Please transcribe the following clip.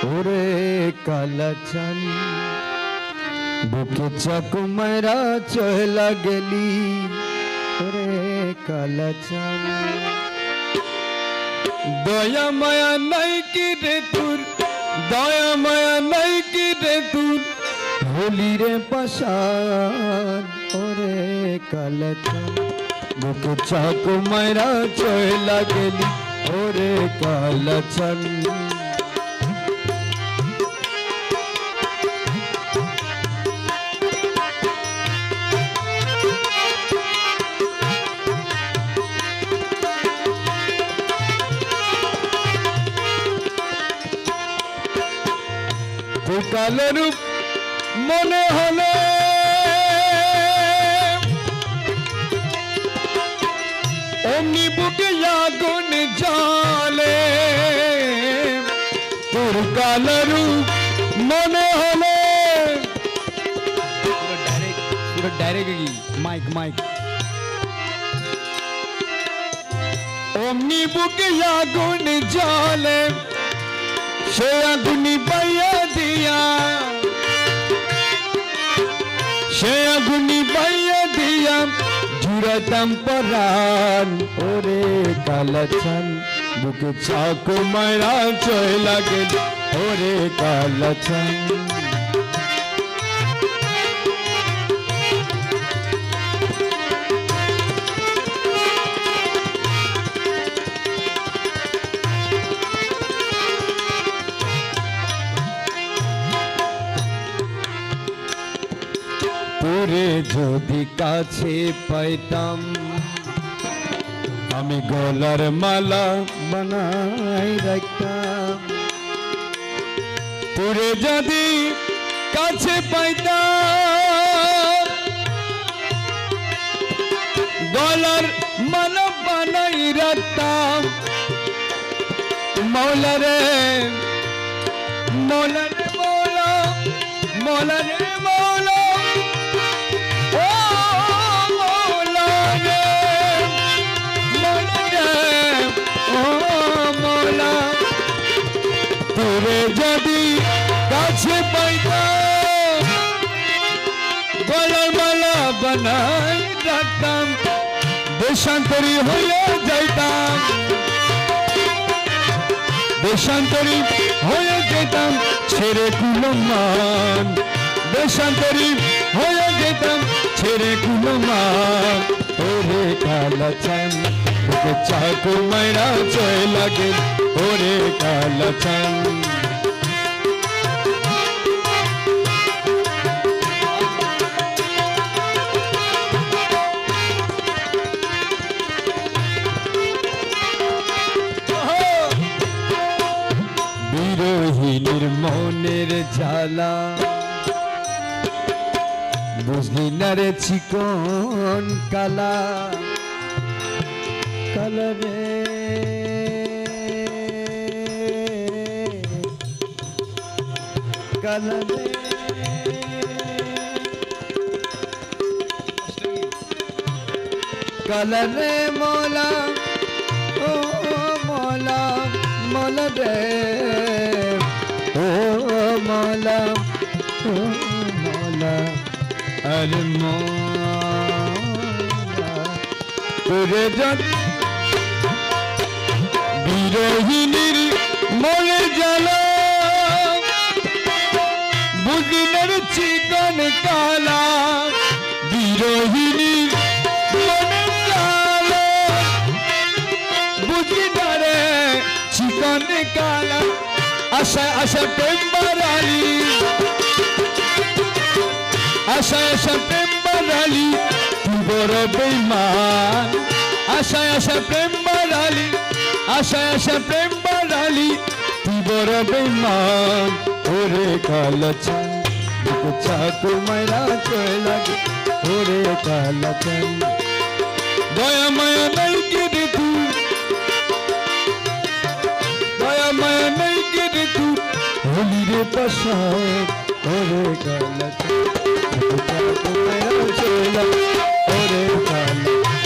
ওরে কালাচান বুকে চাকু মারা চলা গেলি ওরে কালাচান দয়া মায়া নাই কি রে তোর দয়া মায়া নাই কি রে তোর হোলি রে পাশান ওরে কালাচান বুকে চাকু মারা চলা গেলি ওরে কালাচান কালো রূপ মনে হলে অমনি বুকে আগুন জ্বলে তোর কালো রূপ মনে হলে ডাইরেক্ট মাইক মাইক অমনি বুকে আগুন জ্বলে সে আগুনি পাইয়া দিয়া সে আগুনি পাইয়া দিয়া জুড়াতাম পরাণ ওরে কালাচান বুকে চাকু মারা চলা গেল ওরে কালাচান তোরে যদি কাছে পাইতাম আমি গলার মালা বানাই রাখতাম তোরে যদি কাছে পাইতাম গলার মালা বানাই রাখতাম মৌলা রে মৌলা রে মৌলা মৌলা রে মৌলা তোরে যদি কাছে পাইতাম গলার মালা বানাই রাখতাম দেশান্তরী হয়ে যাইতাম দেশান্তরী হয়ে যেতাম ছেড়ে কুলমান দেশান্তরী হয়ে যেতাম ছেড়ে কুলমান ওরে কালাচান বুকে চাকু মারা চলা গেল ওরে কালাচান বিরোহিনীর মনের জ্বালা বুঝলি না রে চিকন কালা কালা রে কালা রে কালা রে মৌলা ও মৌলা মৌলা রে ও মৌলা ও মৌলা আরে মৌলা তোরে যদি বিরোহিনীর মনে জ্বালা বুঝিনের চিকন কালা বিরোহিনীর মনে জ্বালা বুঝিনারে চিকন কালা আশা আশা প্রেম বাড়ালি আশা আশা প্রেম বাড়ালি তুই বড় বেঈমান আশা আশা প্রেম বাড়ালি আশা আশা প্রেম বাড়ালি তুই বড় বেঈমান ওরে কালাচান বুকে চাকু মারা চলা গেল ওরে কালাচান দয়া মায়া নাই কি রে তুই দয়া মায়া নাই কি রে তুই হোলি রে পাশান ওরে কালাচান বুকে চাকু মারা চলা ওরে কালাচান